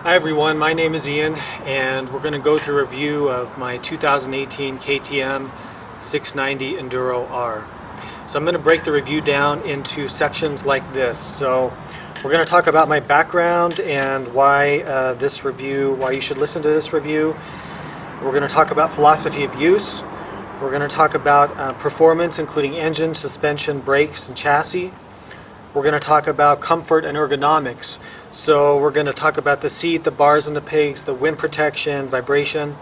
Hi everyone, my name is Ian and we're going to go through a review of my 2018 KTM 690 Enduro R. So I'm going to break the review down into sections like this. So we're going to talk about my background and why why you should listen to this review. We're going to talk about philosophy of use. We're going to talk about performance, including engine, suspension, brakes, and chassis. We're going to talk about comfort and ergonomics. So we're going to talk about the seat, the bars and the pegs, the wind protection, vibration.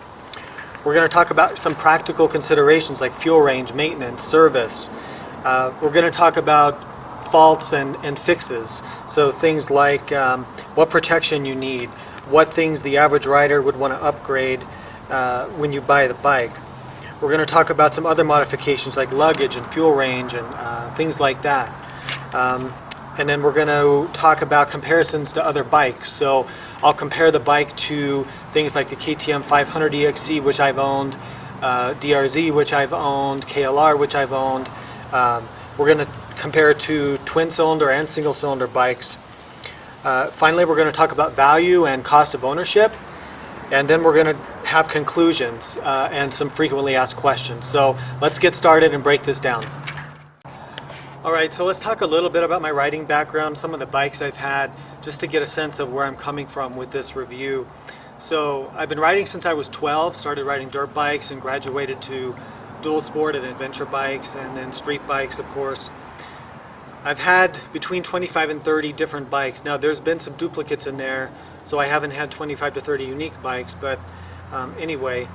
We're going to talk about some practical considerations like fuel range, maintenance, service. We're going to talk about faults and fixes. So things like what protection you need, what things the average rider would want to upgrade when you buy the bike. We're going to talk about some other modifications like luggage and fuel range and things like that. And then we're going to talk about comparisons to other bikes. So I'll compare the bike to things like the KTM 500 EXC, which I've owned, DRZ, which I've owned, KLR, which I've owned. We're going to compare it to twin-cylinder and single-cylinder bikes. Finally, we're going to talk about value and cost of ownership. And then we're going to have conclusions and some frequently asked questions. So let's get started and break this down. Alright, so let's talk a little bit about my riding background, some of the bikes I've had, just to get a sense of where I'm coming from with this review. So I've been riding since I was 12, started riding dirt bikes and graduated to dual sport and adventure bikes and then street bikes, of course. I've had between 25 and 30 different bikes. Now there's been some duplicates in there, so I haven't had 25 to 30 unique bikes, but anyway,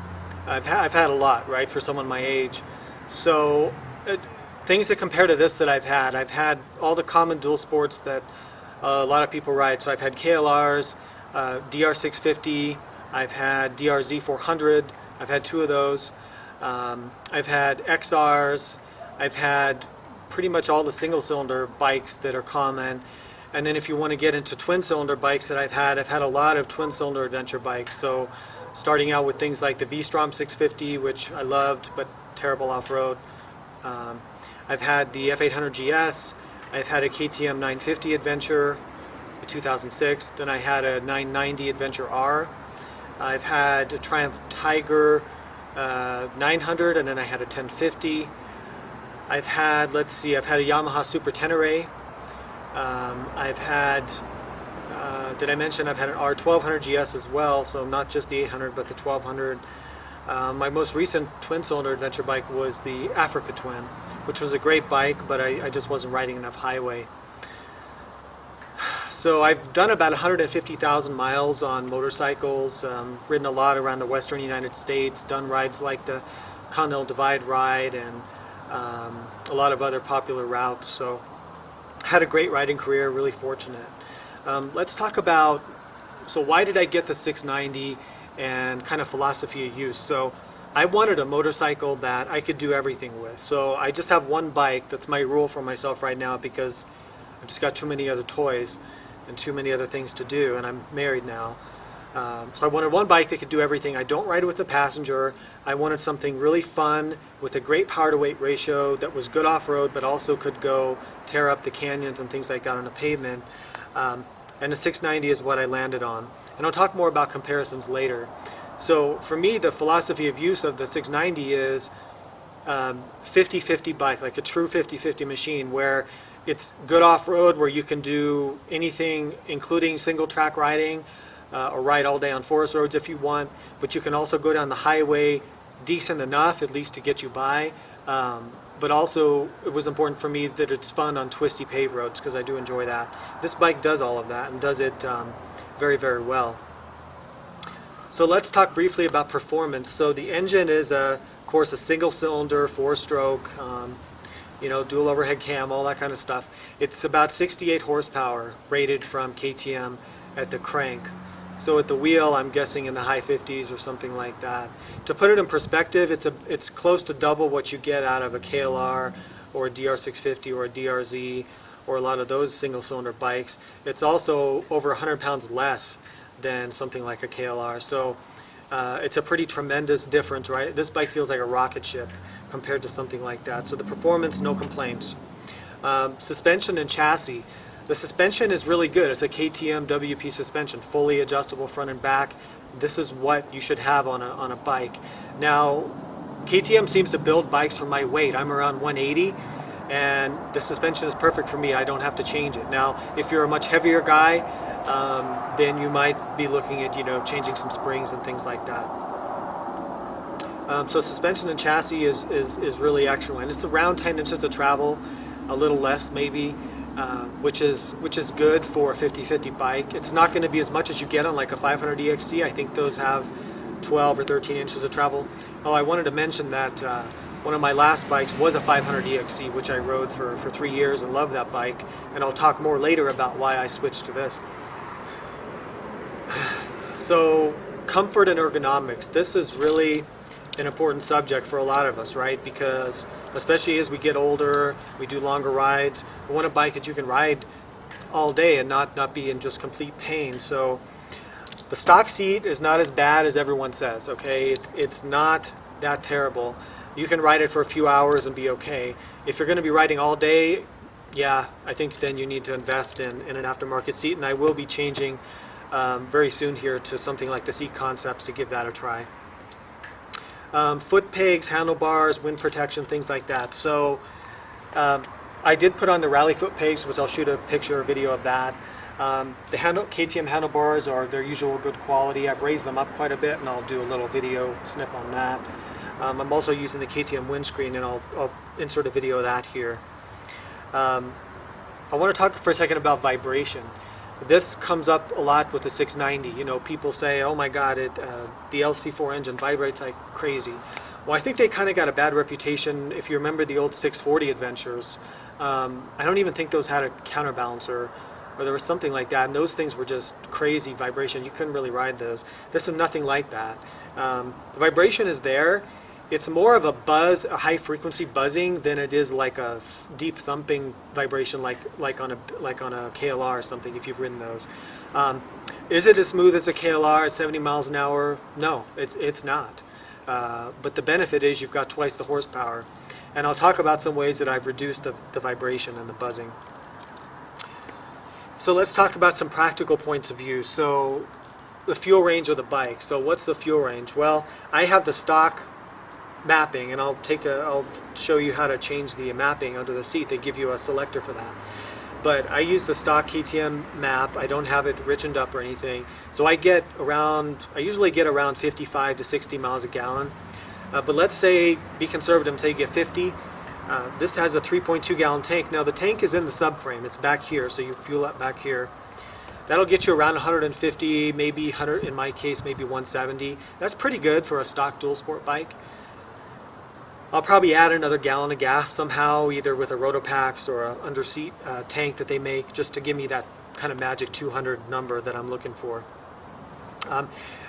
I've had a lot, right, for someone my age. So things that compare to this that I've had all the common dual sports that a lot of people ride. So I've had KLRs, DR650, I've had DRZ 400, I've had two of those. I've had XRs, I've had pretty much all the single-cylinder bikes that are common. And then if you want to get into twin-cylinder bikes that I've had a lot of twin-cylinder adventure bikes. So starting out with things like the V-Strom 650, which I loved, but terrible off-road. I've had the F800 GS, I've had a KTM 950 Adventure in 2006, then I had a 990 Adventure R, I've had a Triumph Tiger 900, and then I had a 1050. I've had a Yamaha Super Tenere. I've had, did I mention I've had an R1200 GS as well, so not just the 800 but the 1200. My most recent twin-cylinder adventure bike was the Africa Twin, which was a great bike, but I just wasn't riding enough highway. So I've done about 150,000 miles on motorcycles, ridden a lot around the western United States, done rides like the Continental Divide ride and a lot of other popular routes. So had a great riding career, really fortunate. Let's talk about, so why did I get the 690 and kind of philosophy of use. So I wanted a motorcycle that I could do everything with. So I just have one bike. That's my rule for myself right now because I've just got too many other toys and too many other things to do, and I'm married now. So I wanted one bike that could do everything. I don't ride with a passenger. I wanted something really fun with a great power to weight ratio that was good off-road but also could go tear up the canyons and things like that on the pavement. And the 690 is what I landed on. And I'll talk more about comparisons later. So for me, the philosophy of use of the 690 is 50-50 bike, like a true 50-50 machine where it's good off-road where you can do anything including single track riding or ride all day on forest roads if you want, but you can also go down the highway decent enough at least to get you by. But also it was important for me that it's fun on twisty paved roads because I do enjoy that. This bike does all of that and does it very, very well. So let's talk briefly about performance. So the engine is, of course, a single-cylinder, four-stroke, dual overhead cam, all that kind of stuff. It's about 68 horsepower rated from KTM at the crank. So at the wheel, I'm guessing in the high 50s or something like that. To put it in perspective, it's close to double what you get out of a KLR or a DR650 or a DRZ or a lot of those single-cylinder bikes. It's also over 100 pounds less than something like a KLR. So it's a pretty tremendous difference, right? This bike feels like a rocket ship compared to something like that. So the performance, no complaints. Suspension and chassis. The suspension is really good. It's a KTM WP suspension, fully adjustable front and back. This is what you should have on a bike. Now, KTM seems to build bikes for my weight. I'm around 180, and the suspension is perfect for me. I don't have to change it. Now, if you're a much heavier guy, then you might be looking at, you know, changing some springs and things like that. So suspension and chassis is really excellent. It's around 10 inches of travel, a little less maybe, which is good for a 50/50 bike. It's not going to be as much as you get on like a 500 EXC. I think those have 12 or 13 inches of travel. Oh, I wanted to mention that one of my last bikes was a 500 EXC, which I rode for 3 years and loved that bike. And I'll talk more later about why I switched to this. So comfort and ergonomics. This is really an important subject for a lot of us, right? Because especially as we get older, we do longer rides. We want a bike that you can ride all day and not be in just complete pain. So the stock seat is not as bad as everyone says, okay? It's not that terrible. You can ride it for a few hours and be okay. If you're going to be riding all day, yeah, I think then you need to invest in an aftermarket seat, and I will be changing very soon here to something like the Seat Concepts to give that a try. Foot pegs, handlebars, wind protection, things like that. So I did put on the rally foot pegs, which I'll shoot a picture or video of that. The KTM handlebars are their usual good quality. I've raised them up quite a bit, and I'll do a little video snip on that. I'm also using the KTM windscreen, and I'll insert a video of that here. I want to talk for a second about vibration. This comes up a lot with the 690. You know, people say, oh my God, the LC4 engine vibrates like crazy. Well, I think they kind of got a bad reputation. If you remember the old 640 adventures, I don't even think those had a counterbalancer, or there was something like that, and those things were just crazy vibration. You couldn't really ride those. This is nothing like that. The vibration is there. It's more of a buzz, a high frequency buzzing, than it is like a deep thumping vibration like on a KLR or something, if you've ridden those. Is it as smooth as a KLR at 70 miles an hour? No, it's not. But the benefit is you've got twice the horsepower. And I'll talk about some ways that I've reduced the vibration and the buzzing. So let's talk about some practical points of view. So the fuel range of the bike. So what's the fuel range? Well, I have the stock mapping, and I'll show you how to change the mapping under the seat. They give you a selector for that. But I use the stock KTM map. I don't have it richened up or anything. So I usually get around 55 to 60 miles a gallon. But let's say, be conservative and say you get 50. This has a 3.2 gallon tank. Now the tank is in the subframe. It's back here, so you fuel up back here. That'll get you around 150, maybe 100, in my case, maybe 170. That's pretty good for a stock dual sport bike. I'll probably add another gallon of gas somehow, either with a Rotopax or an underseat tank that they make, just to give me that kind of magic 200 number that I'm looking for.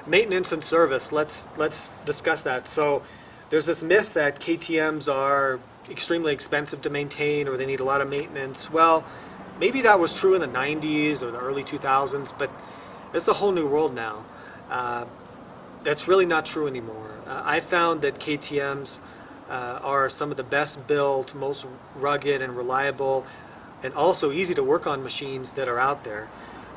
Maintenance and service, let's discuss that. So there's this myth that KTMs are extremely expensive to maintain, or they need a lot of maintenance. Well, maybe that was true in the 90s or the early 2000s, but it's a whole new world now. That's really not true anymore. I found that KTMs are some of the best built, most rugged and reliable, and also easy to work on machines that are out there.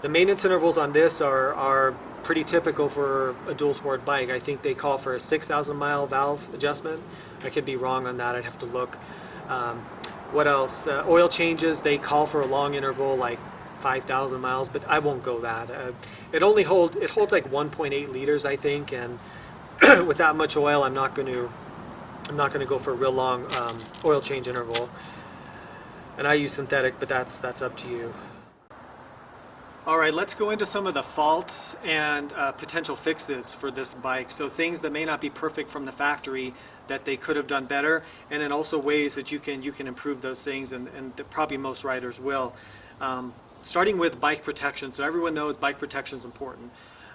The maintenance intervals on this are pretty typical for a dual sport bike. I think they call for a 6,000 mile valve adjustment. I could be wrong on that, I'd have to look. What else? Oil changes, they call for a long interval like 5,000 miles, but I won't go that. It holds like 1.8 liters, I think, and with that much oil, I'm not going to go for a real long oil change interval. And I use synthetic, but that's up to you. All right, let's go into some of the faults and potential fixes for this bike. So things that may not be perfect from the factory that they could have done better, and then also ways that you can improve those things, and that probably most riders will. Starting with bike protection. So everyone knows bike protection is important.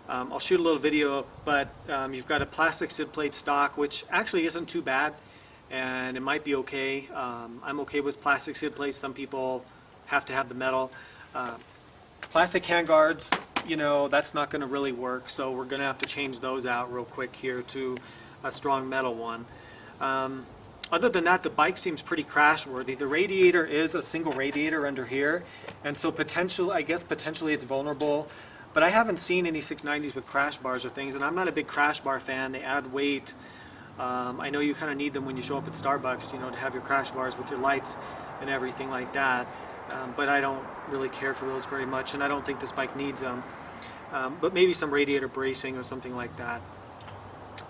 I'll shoot a little video, but you've got a plastic skid plate stock, which actually isn't too bad, and it might be okay. I'm okay with plastic skid plates. Some people have to have the metal. Plastic handguards, you know, that's not going to really work, so we're going to have to change those out real quick here to a strong metal one. Other than that, the bike seems pretty crash worthy. The radiator is a single radiator under here, and so I guess potentially it's vulnerable, but I haven't seen any 690s with crash bars or things, and I'm not a big crash bar fan. They add weight. I know you kind of need them when you show up at Starbucks, you know, to have your crash bars with your lights and everything like that, but I don't really care for those very much, and I don't think this bike needs them, but maybe some radiator bracing or something like that.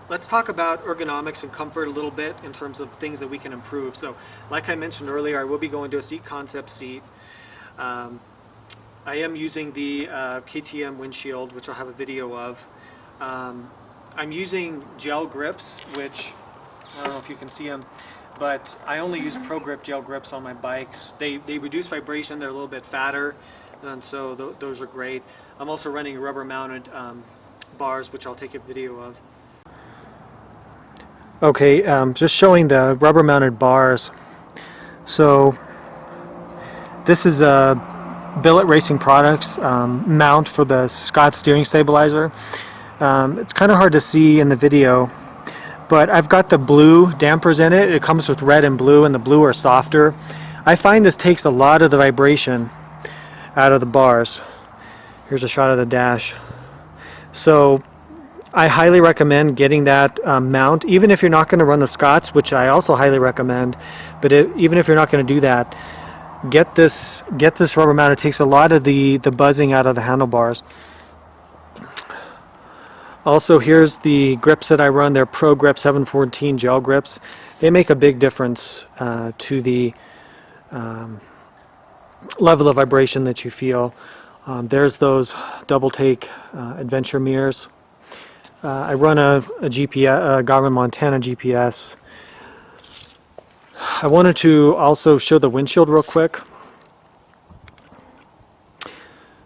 Let's talk about ergonomics and comfort a little bit in terms of things that we can improve. So like I mentioned earlier, I will be going to a seat concept seat. I am using the KTM windshield, which I'll have a video of. I'm using gel grips, which I don't know if you can see them, but I only use Pro Grip gel grips on my bikes. They reduce vibration, they're a little bit fatter, so those are great. I'm also running rubber mounted bars, which I'll take a video of. Okay, just showing the rubber mounted bars. So this is a Billet Racing Products mount for the Scott steering stabilizer. It's kind of hard to see in the video, but I've got the blue dampers in it. It comes with red and blue, and the blue are softer. I find this takes a lot of the vibration out of the bars. Here's a shot of the dash. So I highly recommend getting that mount, even if you're not going to run the Scotts, which I also highly recommend. But even if you're not going to do that, get this rubber mount. It takes a lot of the buzzing out of the handlebars. Also, here's the grips that I run. They're Pro Grip 714 gel grips. They make a big difference to the level of vibration that you feel. There's those double take adventure mirrors. I run a GPS, Garmin Montana GPS. I wanted to also show the windshield real quick.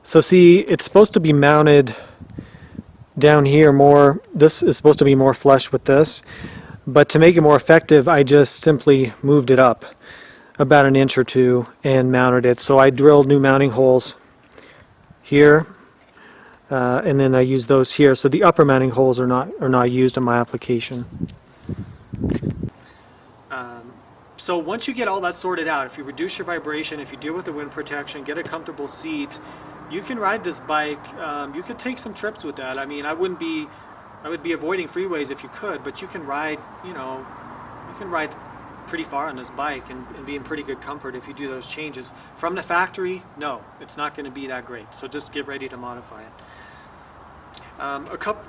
So see, it's supposed to be mounted down here more. This is supposed to be more flush with this, but to make it more effective, I just simply moved it up about an inch or two and mounted it. So I drilled new mounting holes here. And then I use those here, so the upper mounting holes are not used in my application. So once you get all that sorted out, if you reduce your vibration, if you deal with the wind protection, get a comfortable seat, you can ride this bike. You could take some trips with that. I mean, I would be avoiding freeways if you could, but you can ride, you know, you can ride pretty far on this bike and be in pretty good comfort if you do those changes. From the factory, no, it's not going to be that great. So just get ready to modify it.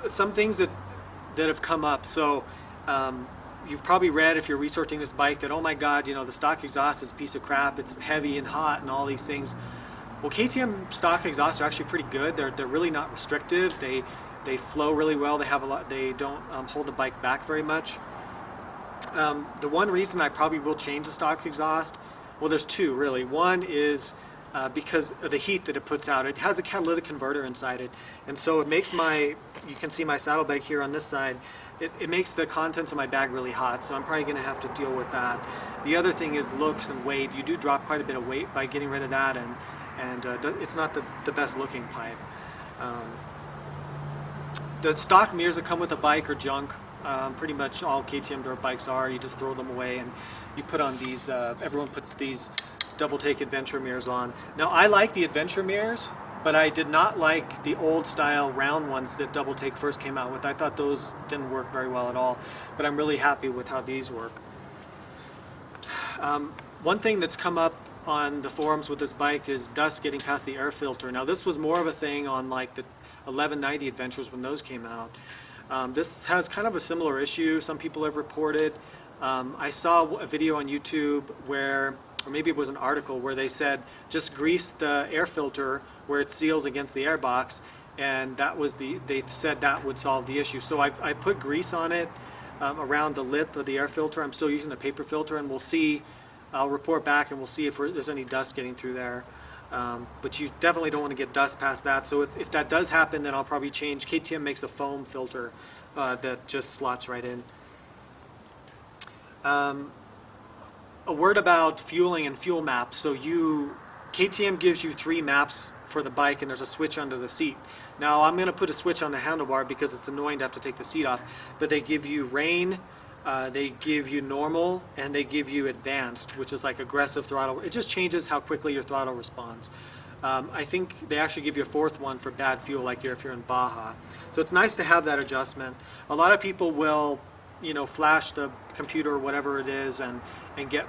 Some things that have come up. So you've probably read, if you're researching this bike, that, oh my God, you know, the stock exhaust is a piece of crap. It's heavy and hot and all these things. Well, KTM stock exhausts are actually pretty good. They're really not restrictive. They flow really well. They have a lot. They don't hold the bike back very much. The one reason I probably will change the stock exhaust, well, there's two really. One is because of the heat that it puts out. It has a catalytic converter inside it, and so it makes you can see my saddlebag here on this side, it makes the contents of my bag really hot, so I'm probably going to have to deal with that. The other thing is looks and weight. You do drop quite a bit of weight by getting rid of that, and it's not the best looking pipe. The stock mirrors that come with the bike are junk. Pretty much all KTM dirt bikes are. You just throw them away and you put on these, everyone puts these double take adventure mirrors on. Now I like the adventure mirrors, but I did not like the old style round ones that double take first came out with. I thought those didn't work very well at all, but I'm really happy with how these work. One thing that's come up on the forums with this bike is dust getting past the air filter. Now this was more of a thing on like the 1190 Adventures when those came out. This has kind of a similar issue. Some people have reported. I saw a video on YouTube where, or maybe it was an article where they said just grease the air filter where it seals against the airbox, and they said that would solve the issue. So I put grease on it around the lip of the air filter. I'm still using a paper filter, and we'll see. I'll report back and we'll see if there's any dust getting through there. But you definitely don't want to get dust past that. So if that does happen, then I'll probably change. KTM makes a foam filter that just slots right in. A word about fueling and fuel maps. So KTM gives you 3 maps for the bike, and there's a switch under the seat. Now I'm going to put a switch on the handlebar because it's annoying to have to take the seat off, but they give you rain, They give you normal and they give you advanced, which is like aggressive throttle. It just changes how quickly your throttle responds. I think they actually give you a fourth one for bad fuel, like if you're in Baja. So it's nice to have that adjustment. A lot of people will, you know, flash the computer or whatever it is and get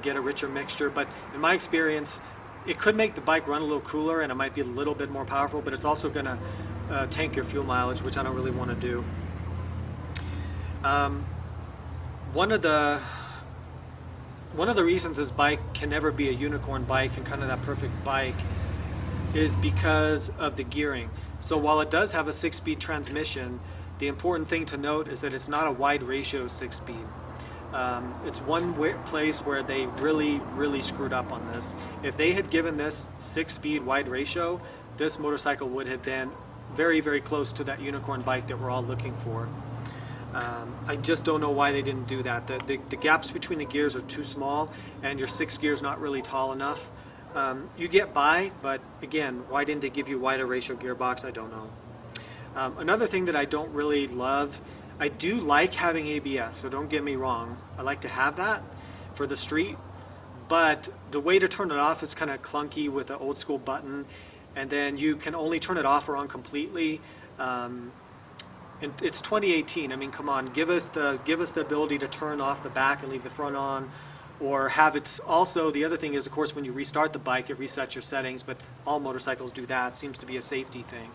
get a richer mixture. But in my experience, it could make the bike run a little cooler and it might be a little bit more powerful, but it's also going to tank your fuel mileage, which I don't really want to do. One of the reasons this bike can never be a unicorn bike and kind of that perfect bike is because of the gearing. So while it does have a 6-speed transmission, the important thing to note is that it's not a wide ratio 6-speed. It's one place where they really screwed up on this. If they had given this 6-speed wide ratio, this motorcycle would have been very close to that unicorn bike that we're all looking for. I just don't know why they didn't do that. The gaps between the gears are too small and your 6th gear is not really tall enough. You get by, but again, why didn't they give you wider ratio gearbox? I don't know. Another thing that I don't really love, I do like having ABS, so don't get me wrong. I like to have that for the street, but the way to turn it off is kind of clunky with an old school button, and then you can only turn it off or on completely. And it's 2018. I mean, come on, give us the ability to turn off the back and leave the front on, or have it also. The other thing is, of course, when you restart the bike, it resets your settings, but all motorcycles do that. It seems to be a safety thing.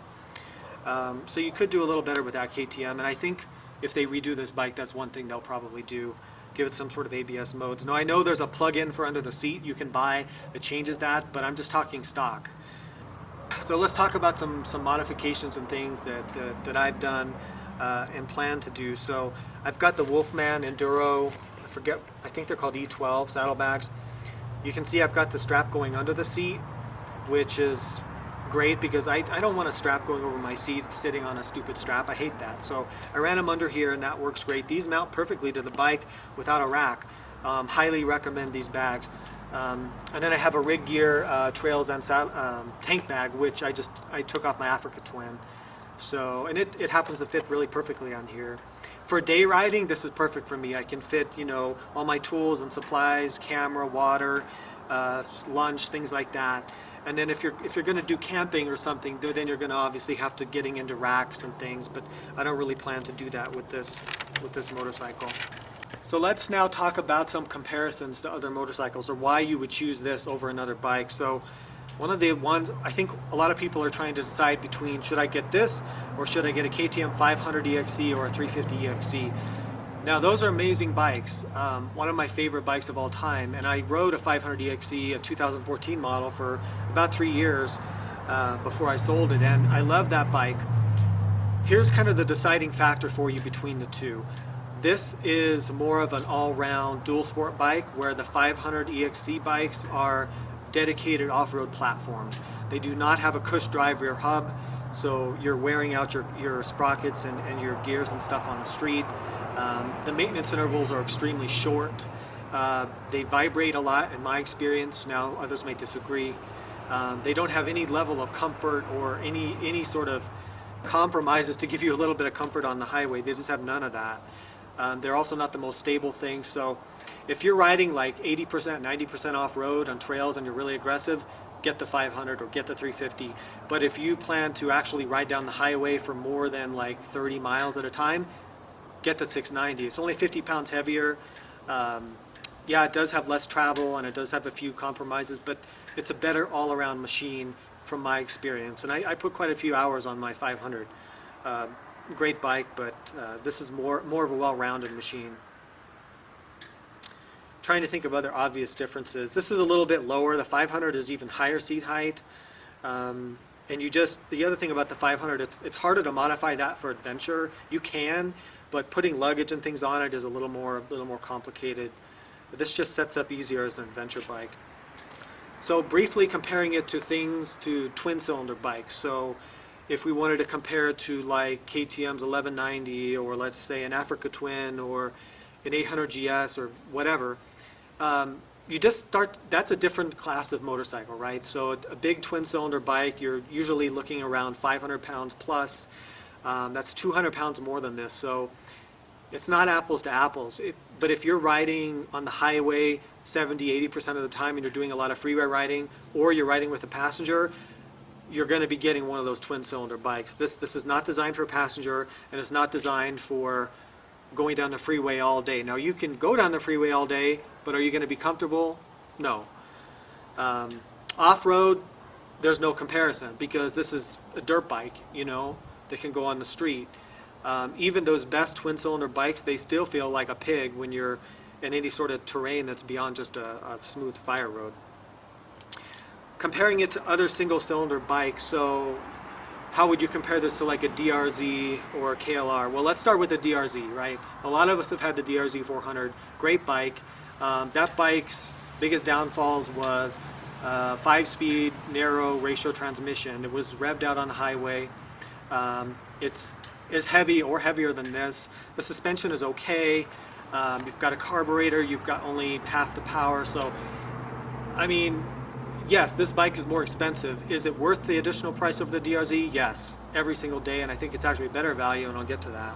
So you could do a little better with that KTM, and I think if they redo this bike, that's one thing they'll probably do. Give it some sort of ABS modes. Now I know there's a plug-in for under the seat you can buy that changes that, but I'm just talking stock. So let's talk about some modifications and things that I've done and plan to do. So I've got the Wolfman Enduro, I think they're called E12 saddlebags. You can see I've got the strap going under the seat, which is great because I don't want a strap going over my seat sitting on a stupid strap. I hate that. So I ran them under here and that works great. These mount perfectly to the bike without a rack. Highly recommend these bags. And then I have a rig gear trails and tank bag, which I took off my Africa Twin. So, and it happens to fit really perfectly on here. For day riding, this is perfect for me. I can fit, you know, all my tools and supplies, camera, water, lunch, things like that. And then if you're going to do camping or something, then you're going to obviously have to getting into racks and things. But I don't really plan to do that with this motorcycle. So let's now talk about some comparisons to other motorcycles, or why you would choose this over another bike. So one of the ones I think a lot of people are trying to decide between, should I get this or should I get a KTM 500 EXC or a 350 EXC? Now those are amazing bikes, one of my favorite bikes of all time, and I rode a 500 EXC, a 2014 model, for about 3 years before I sold it, and I love that bike. Here's kind of the deciding factor for you between the two. This is more of an all-round dual sport bike, where the 500 EXC bikes are dedicated off-road platforms. They do not have a cush drive rear hub, so you're wearing out your sprockets and your gears and stuff on the street. The maintenance intervals are extremely short. They vibrate a lot in my experience. Now others may disagree. They don't have any level of comfort or any sort of compromises to give you a little bit of comfort on the highway. They just have none of that. They're also not the most stable thing. So if you're riding like 80%, 90% off-road on trails and you're really aggressive, get the 500 or get the 350. But if you plan to actually ride down the highway for more than like 30 miles at a time, get the 690. It's only 50 pounds heavier. Yeah, it does have less travel and it does have a few compromises, but it's a better all-around machine from my experience. And I put quite a few hours on my 500. Great bike, but this is more of a well-rounded machine. Trying to think of other obvious differences. This is a little bit lower. The 500 is even higher seat height. And the other thing about the 500, it's harder to modify that for adventure. You can, but putting luggage and things on it is a little more complicated. But this just sets up easier as an adventure bike. So briefly comparing it to twin cylinder bikes. So if we wanted to compare it to like KTM's 1190, or let's say an Africa Twin or an 800 GS or whatever, you just start, that's a different class of motorcycle, right? So a big twin cylinder bike, you're usually looking around 500 pounds plus. That's 200 pounds more than this. So it's not apples to apples. But if you're riding on the highway 70–80% of the time and you're doing a lot of freeway riding, or you're riding with a passenger, you're going to be getting one of those twin cylinder bikes. This is not designed for a passenger, and it's not designed for going down the freeway all day. Now you can go down the freeway all day, but are you going to be comfortable? No. Off-road, there's no comparison, because this is a dirt bike, you know, that can go on the street. Even those best twin cylinder bikes, they still feel like a pig when you're in any sort of terrain that's beyond just a smooth fire road. Comparing it to other single cylinder bikes, so how would you compare this to like a DRZ or a KLR? Well, let's start with the DRZ, right? A lot of us have had the DRZ 400, great bike. That bike's biggest downfalls was 5-speed, narrow ratio transmission. It was revved out on the highway. It's heavy or heavier than this. The suspension is okay. You've got a carburetor, you've got only half the power. So, I mean, yes, this bike is more expensive. Is it worth the additional price of the DRZ? Yes, every single day, and I think it's actually a better value, and I'll get to that.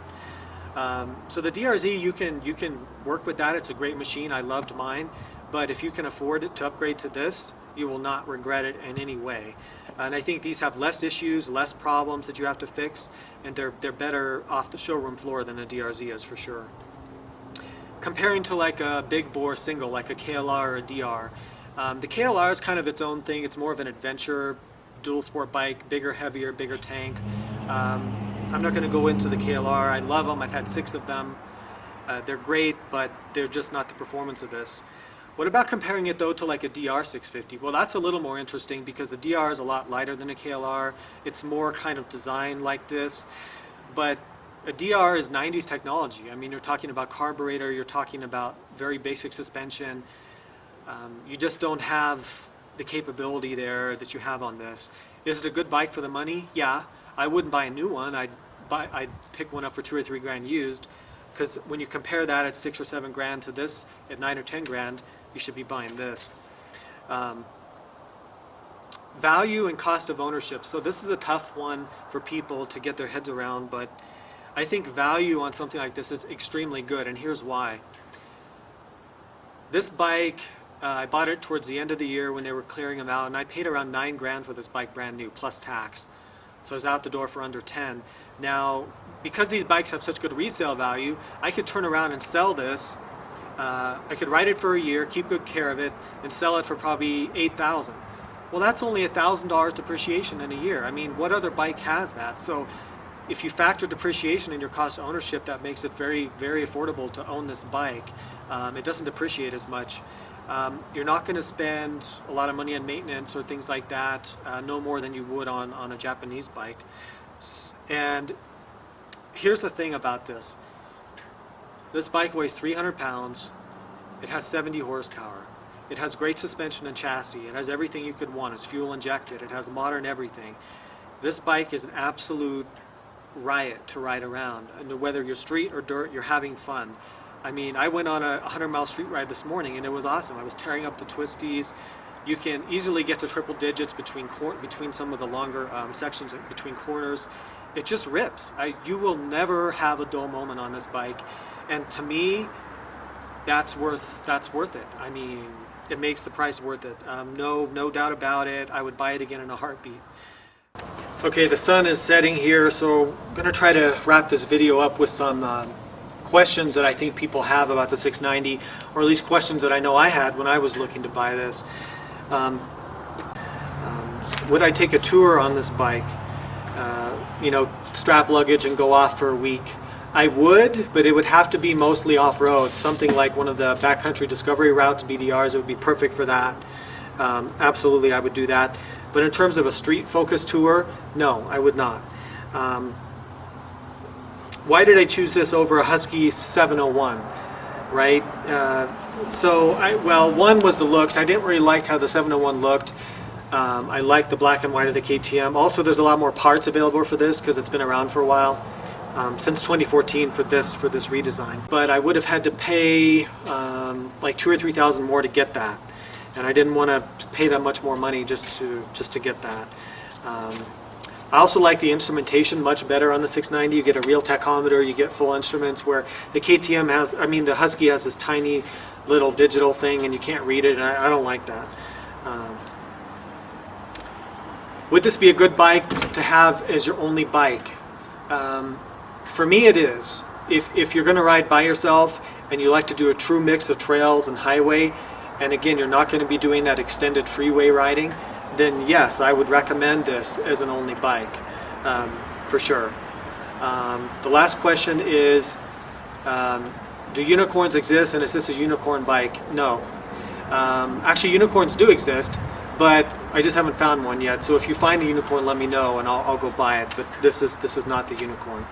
So the DRZ, you can work with that. It's a great machine. I loved mine, but if you can afford it to upgrade to this, you will not regret it in any way. And I think these have less issues, less problems that you have to fix, and they're better off the showroom floor than a DRZ is for sure. Comparing to like a big bore single, like a KLR or a DR, the KLR is kind of its own thing. It's more of an adventure dual sport bike, bigger, heavier, bigger tank. I'm not going to go into the KLR. I love them. I've had 6 of them. They're great, but they're just not the performance of this. What about comparing it though to like a DR 650? Well, that's a little more interesting because the DR is a lot lighter than a KLR. It's more kind of designed like this, but a DR is 90s technology. I mean, you're talking about carburetor, you're talking about very basic suspension. You just don't have the capability there that you have on this. Is it a good bike for the money? Yeah. I wouldn't buy a new one. I'd pick one up for 2 or 3 grand used, because when you compare that at 6 or 7 grand to this at 9 or 10 grand, you should be buying this. Value and cost of ownership. So this is a tough one for people to get their heads around, but I think value on something like this is extremely good, and here's why. This bike, I bought it towards the end of the year when they were clearing them out, and I paid around 9 grand for this bike brand new, plus tax. So I was out the door for under 10. Now, because these bikes have such good resale value, I could turn around and sell this. I could ride it for a year, keep good care of it, and sell it for probably $8,000. Well, that's only $1,000 depreciation in a year. I mean, what other bike has that? So if you factor depreciation in your cost of ownership, that makes it very, very affordable to own this bike. It doesn't depreciate as much. You're not going to spend a lot of money on maintenance or things like that, no more than you would on a Japanese bike. And here's the thing about this. This bike weighs 300 pounds. It has 70 horsepower. It has great suspension and chassis. It has everything you could want. It's fuel injected. It has modern everything. This bike is an absolute riot to ride around. And whether you're street or dirt, you're having fun. I mean, I went on a 100-mile street ride this morning, and it was awesome. I was tearing up the twisties. You can easily get to triple digits between some of the longer sections between corners. It just rips. You will never have a dull moment on this bike, and to me, that's worth it. I mean, it makes the price worth it. No doubt about it. I would buy it again in a heartbeat. Okay, the sun is setting here, so I'm going to try to wrap this video up with some questions that I think people have about the 690, or at least questions that I know I had when I was looking to buy this. Would I take a tour on this bike? Strap luggage and go off for a week? I would, but it would have to be mostly off-road. Something like one of the backcountry discovery routes, BDRs, it would be perfect for that. Absolutely, I would do that. But in terms of a street-focused tour, no, I would not. Why did I choose this over a Husky 701, right? One was the looks. I didn't really like how the 701 looked. I like the black and white of the KTM. Also, there's a lot more parts available for this because it's been around for a while, since 2014 for this redesign. But I would have had to pay like $2,000 or $3,000 more to get that, and I didn't want to pay that much more money just to get that. I also like the instrumentation much better on the 690. You get a real tachometer, you get full instruments, where the KTM has, I mean the Husky has this tiny little digital thing and you can't read it, and I don't like that. Would this be a good bike to have as your only bike? For me it is. If you're going to ride by yourself and you like to do a true mix of trails and highway, and again you're not going to be doing that extended freeway riding, then yes, I would recommend this as an only bike, for sure. The last question is, do unicorns exist, and is this a unicorn bike? No. Actually, unicorns do exist, but I just haven't found one yet. So if you find a unicorn, let me know and I'll go buy it. But this is not the unicorn.